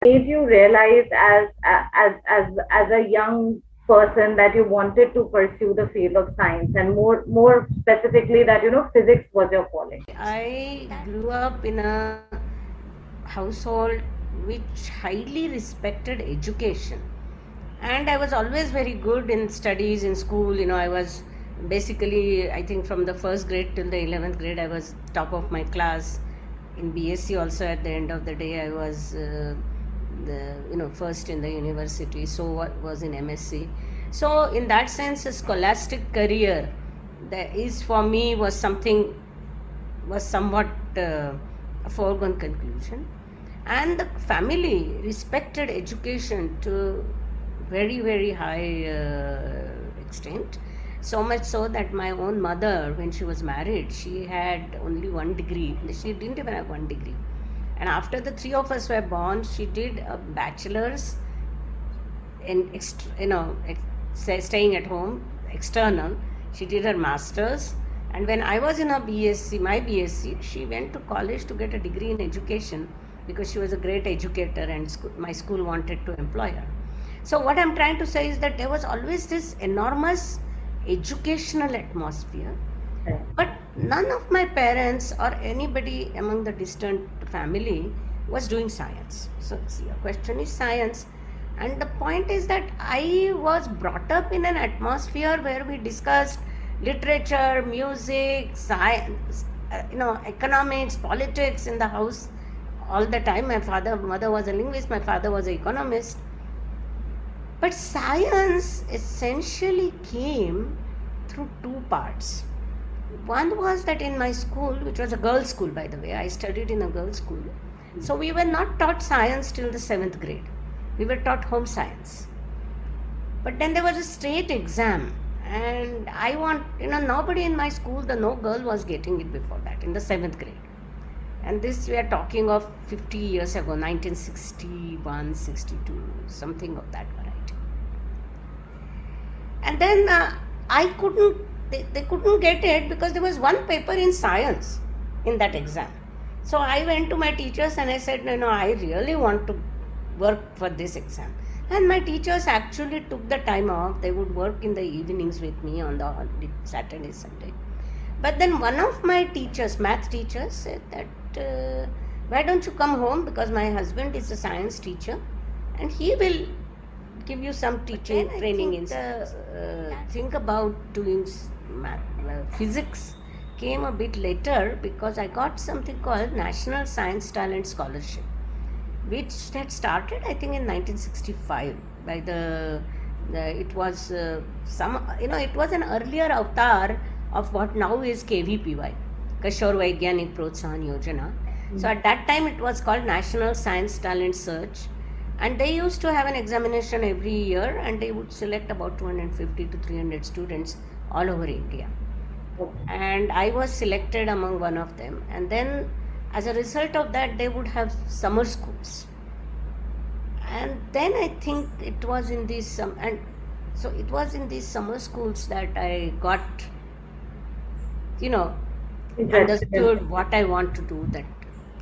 made you realize as a young person that you wanted to pursue the field of science, and more specifically that physics was your calling? I grew up in a household which highly respected education, and I was always very good in studies in school. I was basically, I think, from the first grade till the 11th grade, I was top of my class. In BSc also, at the end of the day, I was the first in the university. So what was in MSc. So in that sense, a scholastic career that is for me was somewhat a foregone conclusion. And the family respected education to very, very high extent. So much so that my own mother, when she was married, she had only one degree. She didn't even have one degree. And after the three of us were born, she did a bachelor's in staying at home, external. She did her masters, and when I was in her BSc, my BSc, she went to college to get a degree in education because she was a great educator, and my school wanted to employ her. So what I'm trying to say is that there was always this enormous educational atmosphere, Right. but none of my parents or anybody among the distant family was doing science. So, see, your question is science. And the point is that I was brought up in an atmosphere where we discussed literature, music, science, economics, politics in the house all the time. Mother was a linguist, my father was an economist. But science essentially came through two parts. One was that in my school, which was a girls' school, by the way, I studied in a girls' school. So we were not taught science till the seventh grade. We were taught home science. But then there was a state exam, and nobody in my school, the no girl was getting it before that in the seventh grade. And this we are talking of 50 years ago, 1961, 62, something of that variety. And then I couldn't they couldn't get it because there was one paper in science in that exam. So I went to my teachers and I said, no, I really want to work for this exam. And my teachers actually took the time off. They would work in the evenings with me on the Saturday, Sunday. But then one of my teachers, math teachers, said that why don't you come home, because my husband is a science teacher and he will give you some teaching training in think about doing math, physics came a bit later, because I got something called National Science Talent Scholarship, which had started I think in 1965 by it was it was an earlier avatar of what now is KVPY, Kashore Vaigyanik Protsahan Yojana. So at that time it was called National Science Talent Search, and they used to have an examination every year, and they would select about 250 to 300 students all over India. And I was selected among one of them, and then as a result of that they would have summer schools. And then I think it was in these summer schools that I got you know Interested in. understood what I want to do. That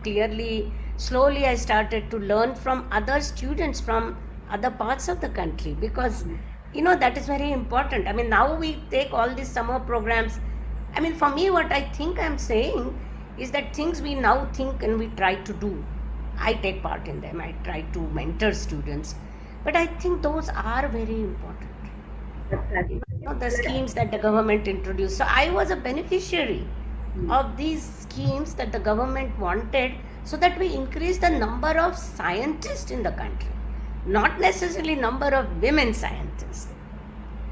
clearly, slowly, I started to learn from other students from other parts of the country, because that is very important. I mean, now we take all these summer programs. I mean, for me, what I think I'm saying is that things we now think and we try to do, I take part in them. I try to mentor students, but I think those are very important. Exactly. The schemes that the government introduced. So I was a beneficiary of these schemes that the government wanted, so that we increase the number of scientists in the country, not necessarily number of women scientists.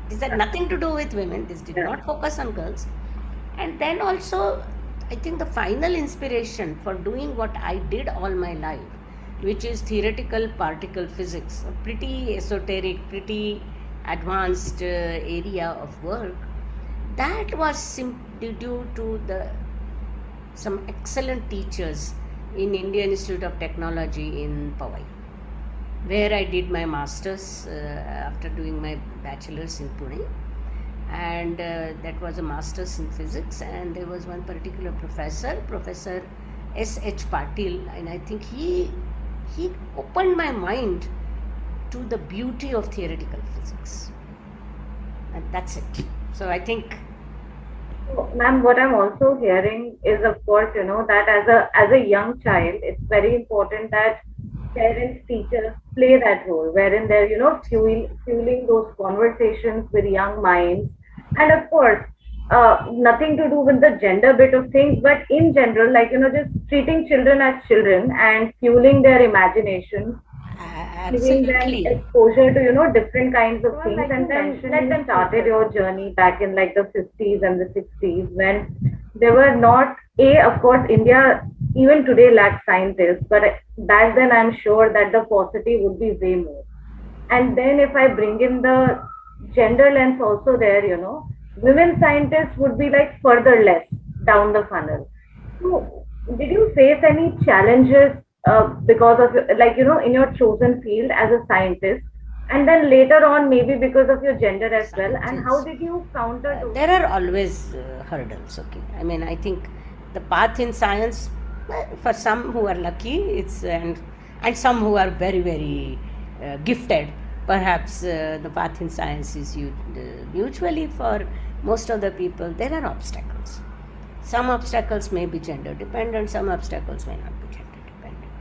This had nothing to do with women. This did Yeah. not focus on girls. And then also, I think the final inspiration for doing what I did all my life, which is theoretical particle physics, a pretty esoteric, pretty advanced area of work, that was simply due to the some excellent teachers in Indian Institute of Technology in Powai, where I did my masters after doing my bachelor's in Pune. And that was a master's in physics. And there was one particular professor, Professor S.H. Patil, and I think he he opened my mind to the beauty of theoretical physics. And that's it. So I think, So, ma'am, what I'm also hearing is, of course, that as a young child, it's very important that parents, teachers play that role, wherein they're fueling those conversations with young minds, and of course, nothing to do with the gender bit of things, but in general, like just treating children as children and fueling their imagination, giving them absolutely. exposure to different kinds of things. And then let them started your journey back in like the 50s and the 60s, when there were not a of course India even today lacks scientists, but back then I'm sure that the paucity would be way more. And then if I bring in the gender lens also there, women scientists would be like further less down the funnel. So did you face any challenges because of like in your chosen field as a scientist, and then later on maybe because of your gender as well, and how Scientists. did you counter those There are challenges? always hurdles. Okay, I mean, I think the path in science, for some who are lucky, it's and some who are very very gifted. Perhaps the path in science is usually for most of the people there are obstacles. Some obstacles may be gender dependent. Some obstacles may not be gender dependent.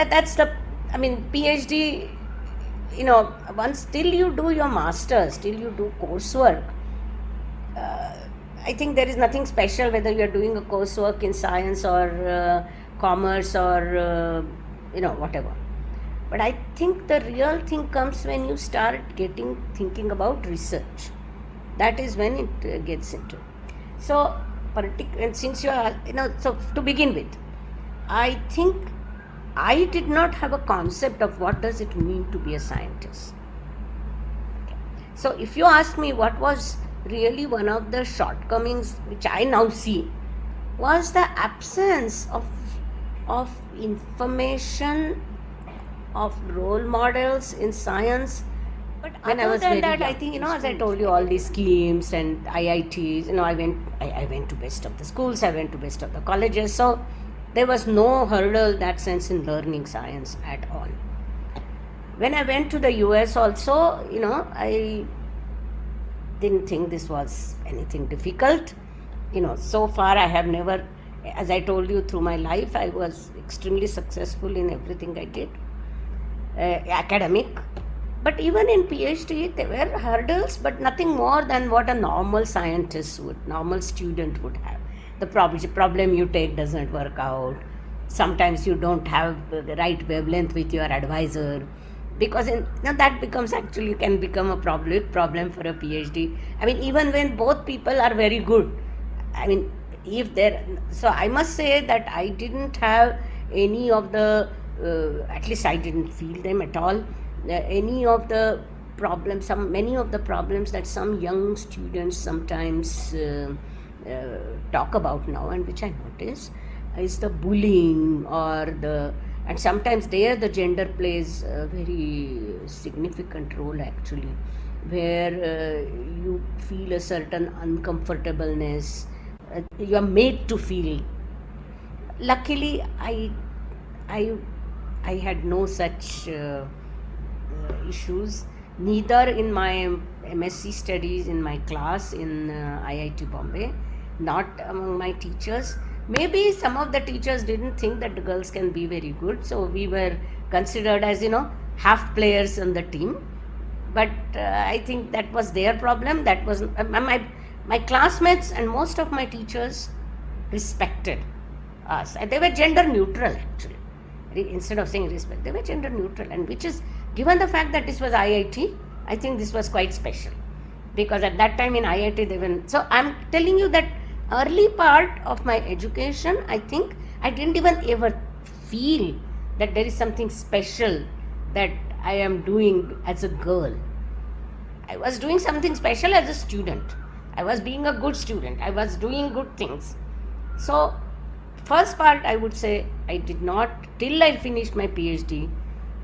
That's the, I mean, PhD, once till you do your masters, till you do coursework, uh, I think there is nothing special whether you are doing a coursework in science or commerce or whatever. But I think the real thing comes when you start getting thinking about research. That is when it gets into. So, and since you are, so to begin with, I think I did not have a concept of what does it mean to be a scientist. So if you ask me what was really one of the shortcomings which I now see was the absence of information, of role models in science. But when I was than very that, young, I think, as I told you, all these schemes and IITs, I went to best of the schools, I went to best of the colleges. So there was no hurdle in that sense in learning science at all. When I went to the US also, I didn't think this was anything difficult. So far I have never, as I told you, through my life, I was extremely successful in everything I did, academic. But even in PhD, there were hurdles, but nothing more than what a normal student would have. The problem you take doesn't work out. Sometimes you don't have the right wavelength with your advisor, because that becomes actually can become a problem for a PhD. I mean, even when both people are very good, I mean, if there, so I must say that I didn't have any of the, at least I didn't feel them at all. Any of the problems, many of the problems that some young students sometimes talk about now, and which I notice, is the bullying or the, and sometimes there the gender plays a very significant role actually, where you feel a certain uncomfortableness, you are made to feel. Luckily i I had no such issues, neither in my MSc studies, in my class in IIT Bombay, not among my teachers. Maybe some of the teachers didn't think that the girls can be very good, so we were considered as, half players on the team. But I think that was their problem. That was my classmates and most of my teachers respected us, and they were gender neutral actually. Instead of saying respect, they were gender neutral, and which is, given the fact that this was IIT, I think this was quite special, because at that time in IIT they were. So I'm telling you that early part of my education, I think I didn't even ever feel that there is something special that I am doing as a girl. I was doing something special as a student. I was being a good student. I was doing good things. So, first part I would say I did not, till I finished my PhD,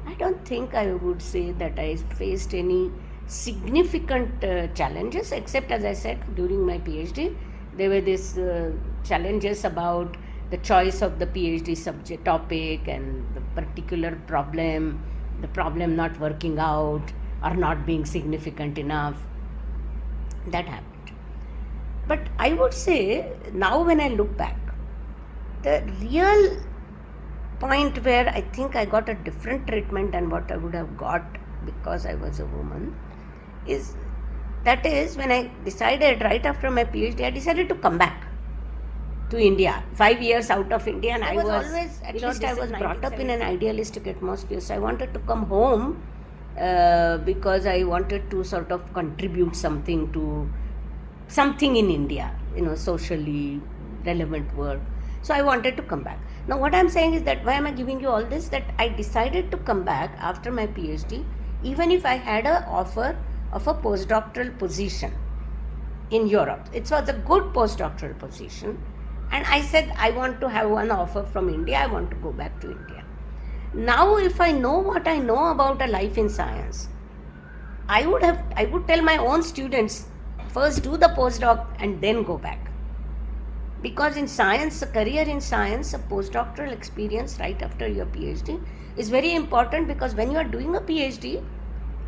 I don't think I would say that I faced any significant challenges, except, as I said, during my PhD, there were these challenges about the choice of the PhD subject topic and the particular problem, the problem not working out or not being significant enough. That happened. But I would say now when I look back, the real point where I think I got a different treatment than what I would have got because I was a woman is when I decided right after my PhD, I decided to come back to India. 5 years out of India, and I was always, at least I was brought up in an idealistic atmosphere. So I wanted to come home because I wanted to sort of contribute something in India, socially relevant work. So I wanted to come back. Now what I'm saying is that why am I giving you all this? That I decided to come back after my PhD, even if I had an offer of a postdoctoral position in Europe. It was a good postdoctoral position. And I said, I want to have one offer from India. I want to go back to India. Now, if I know what I know about a life in science, I would tell my own students, first do the postdoc and then go back. Because in science, a career in science, a postdoctoral experience right after your PhD is very important, because when you are doing a PhD,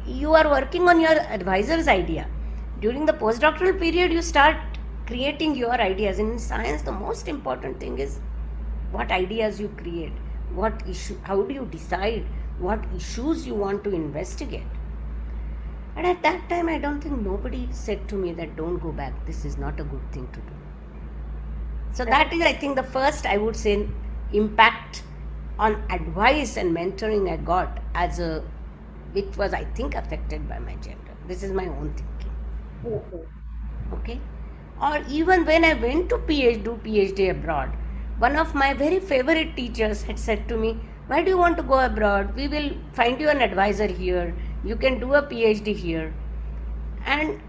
you are working on your advisor's idea. During the postdoctoral period, you start creating your ideas. And in science, the most important thing is what ideas you create, how do you decide what issues you want to investigate. And at that time, I don't think nobody said to me that don't go back, this is not a good thing to do. So that is, I think, the first, I would say, impact on advice and mentoring I got which was, I think, affected by my gender. This is my own thinking. Okay. Or even when I went to do PhD abroad, one of my very favorite teachers had said to me, why do you want to go abroad? We will find you an advisor here. You can do a PhD here. And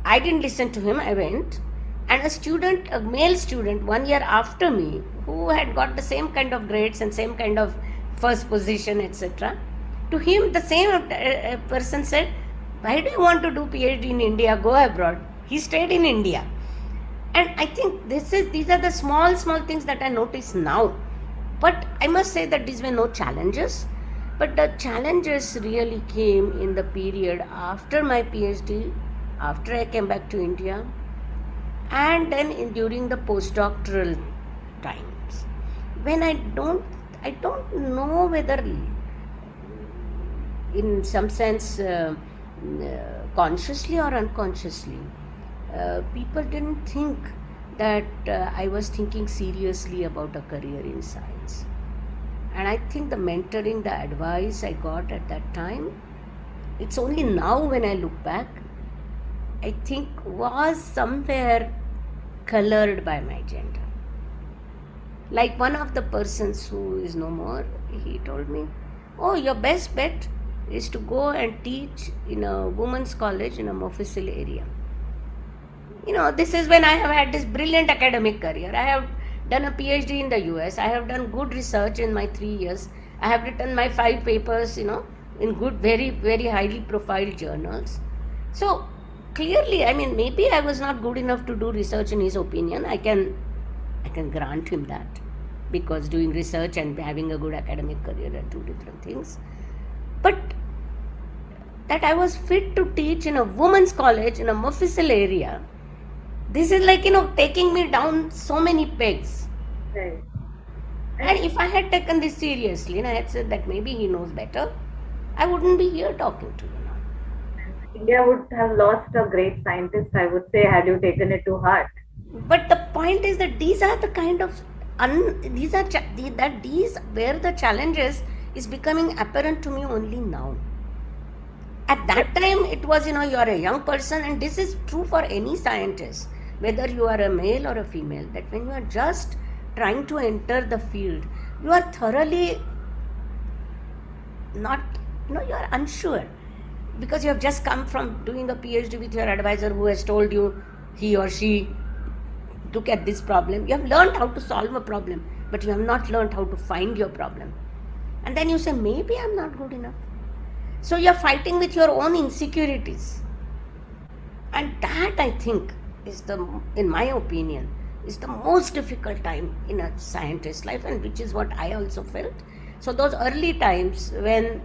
I didn't listen to him. I went. And a male student, 1 year after me, who had got the same kind of grades and same kind of first position, etc., to him, the same person said, why do you want to do PhD in India? Go abroad. He stayed in India. And I think these are the small things that I notice now. But I must say that these were no challenges. But the challenges really came in the period after my PhD, after I came back to India, and then during the postdoctoral times, when I don't know whether in some sense consciously or unconsciously, people didn't think that I was thinking seriously about a career in science. And I think the mentoring, the advice I got at that time, it's only now when I look back, I think was somewhere colored by my gender. Like one of the persons who is no more, he told me, oh, your best bet is to go and teach in a women's college in a Mofussil area. This is when I have had this brilliant academic career. I have done a PhD in the US. I have done good research in my 3 years. I have written my 5 papers, in good, very, very highly profiled journals. So clearly, maybe I was not good enough to do research in his opinion. I can grant him that, because doing research and having a good academic career are two different things. But that I was fit to teach in a women's college in a Mofussil area, this is like, taking me down so many pegs. Right. And if I had taken this seriously and I had said that maybe he knows better, I wouldn't be here talking to you now. India would have lost a great scientist, I would say, had you taken it to heart. But the point is that these are the kind of where the challenges is becoming apparent to me only now. At that time, it was, you are a young person, and this is true for any scientist, whether you are a male or a female, that when you are just trying to enter the field, you are thoroughly not, you are unsure, because you have just come from doing a PhD with your advisor who has told you, he or she, look at this problem. You have learned how to solve a problem, but you have not learned how to find your problem. And then you say, maybe I'm not good enough. So you're fighting with your own insecurities. And that, I think, in my opinion, is the most difficult time in a scientist's life, and which is what I also felt. So those early times when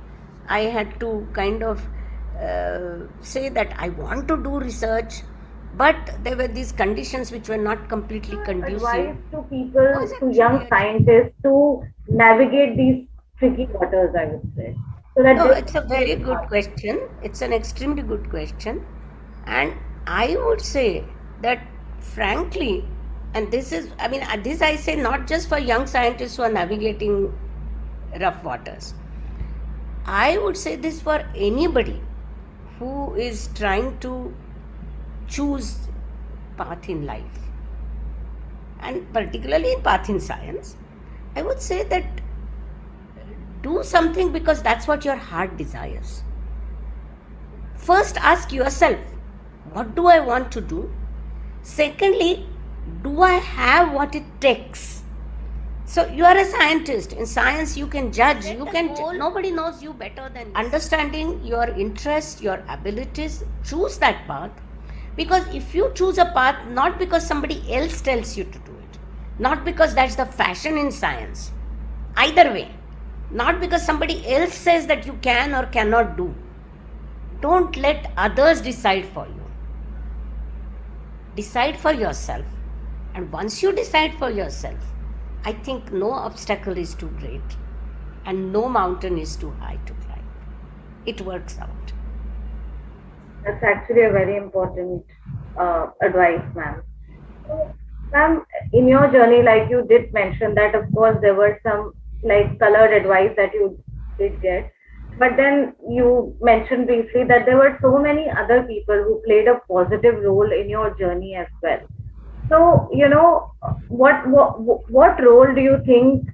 I had to kind of say that I want to do research, but there were these conditions which were not completely conducive, Advice to people, was to actually young a scientists to navigate these tricky waters, I would say, so that no, they it's a very good question. It's an extremely good question. And I would say that, frankly, and this is, I mean, this I say not just for young scientists who are navigating rough waters. I would say this for anybody who is trying to choose path in life, and particularly in path in science. I would say that do something because that's what your heart desires. First, ask yourself, what do I want to do? Secondly, do I have what it takes? So you are a scientist. In science, you can judge. You can. Nobody knows you better than you. Understanding your interests, your abilities, choose that path. Because if you choose a path, not because somebody else tells you to do it, not because that's the fashion in science, either way, not because somebody else says that you can or cannot do. Don't let others decide for you. Decide for yourself. And once you decide for yourself, I think no obstacle is too great and no mountain is too high to climb. It works out. That's actually a very important advice, ma'am. So, ma'am, in your journey, like you did mention that, of course, there were some like colored advice that you did get, but then you mentioned briefly that there were so many other people who played a positive role in your journey as well. So, what role do you think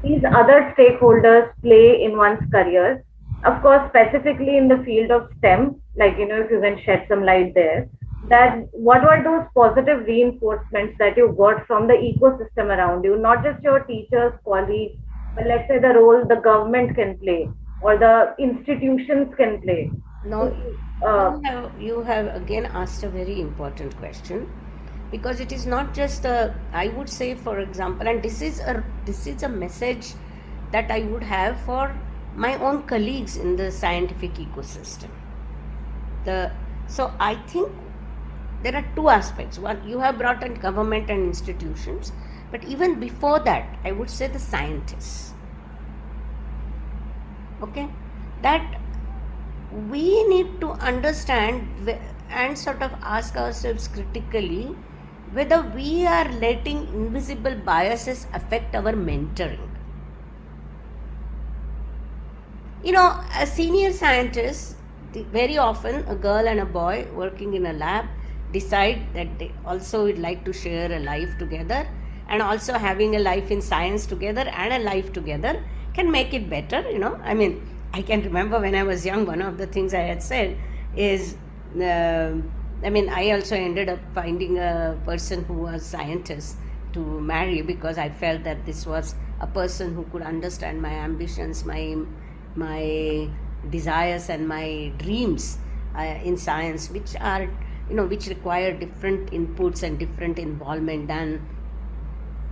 these other stakeholders play in one's career? Of course, specifically in the field of STEM, like, if you can shed some light there, that what were those positive reinforcements that you got from the ecosystem around you, not just your teachers, colleagues, but let's say the role the government can play or the institutions can play. Now, To, uh, you have again asked a very important question, because it is not just a, I would say, for example, and this is a message that I would have for my own colleagues in the scientific ecosystem. The so I think there are two aspects. One, you have brought in government and institutions, but even before that, I would say the scientists. Okay, that we need to understand and sort of ask ourselves critically whether we are letting invisible biases affect our mentoring. A senior scientist, very often a girl and a boy working in a lab decide that they also would like to share a life together, and also having a life in science together and a life together can make it better. I mean, I can remember when I was young, one of the things I had said is, uh, I mean, I also ended up finding a person who was scientist to marry, because I felt that this was a person who could understand my ambitions, my desires and my dreams in science, which are, which require different inputs and different involvement than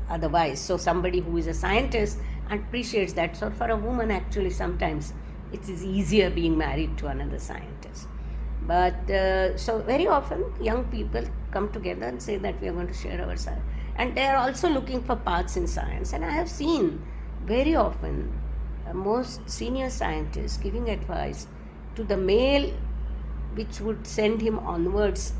otherwise. So somebody who is a scientist appreciates that. So for a woman, actually, sometimes it is easier being married to another scientist. But so very often young people come together and say that we are going to share our science, and they are also looking for paths in science. And I have seen very often most senior scientists giving advice to the male, which would send him onwards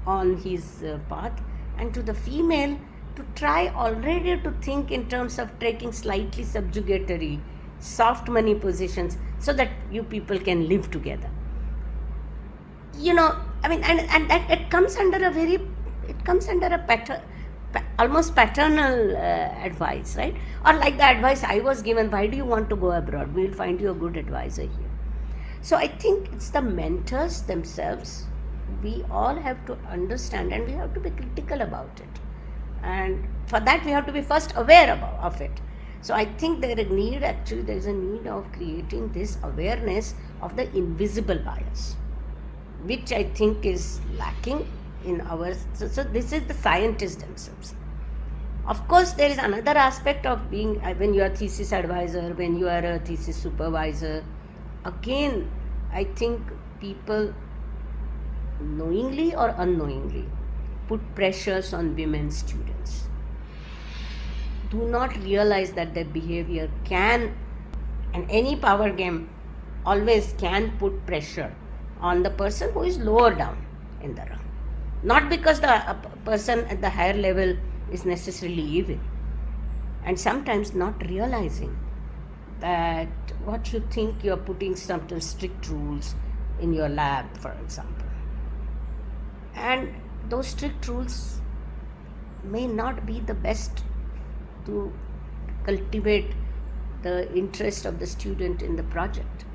on his path, and to the female to try already to think in terms of taking slightly subjugatory, soft money positions so that you people can live together. I mean, and that it comes under a very, it comes under a almost paternal advice, right? Or like the advice I was given, why do you want to go abroad? We'll find you a good advisor here. So I think it's the mentors themselves. We all have to understand, and we have to be critical about it. And for that, we have to be first aware of it. So I think there is a need of creating this awareness of the invisible bias, which I think is lacking in our. So this is the scientists themselves. Of course, there is another aspect of being when you are thesis advisor, when you are a thesis supervisor. Again, I think people knowingly or unknowingly put pressures on women students, do not realize that their behavior can, and any power game always can put pressure on the person who is lower down in the rung. Not because the person at the higher level is necessarily evil, and sometimes not realizing that what you think you're putting some strict rules in your lab, for example, and those strict rules may not be the best to cultivate the interest of the student in the project.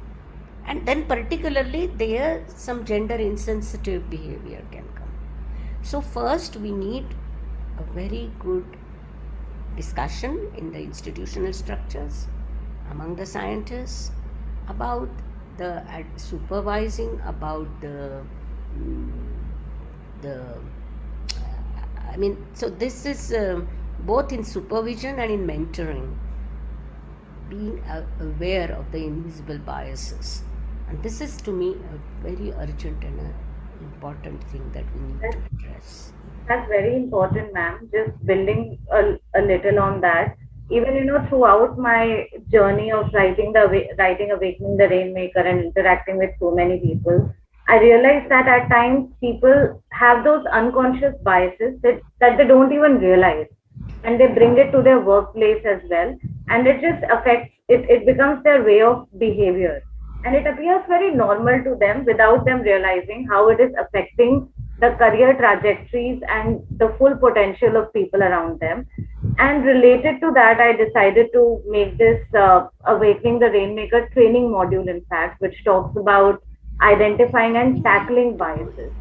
And then particularly there some gender insensitive behavior can come. So first we need a very good discussion in the institutional structures among the scientists about the supervising, about the I mean, so this is both in supervision and in mentoring, being aware of the invisible biases. And this is to me a very urgent and important thing that we need to address. That's very important, ma'am. Just building a little on that. Even throughout my journey of writing Awakening the Rainmaker and interacting with so many people, I realized that at times people have those unconscious biases that they don't even realize, and they bring it to their workplace as well, and it just affects it. It becomes their way of behavior, and it appears very normal to them without them realizing how it is affecting the career trajectories and the full potential of people around them. And related to that, I decided to make this Awakening the Rainmaker training module, in fact, which talks about identifying and tackling biases.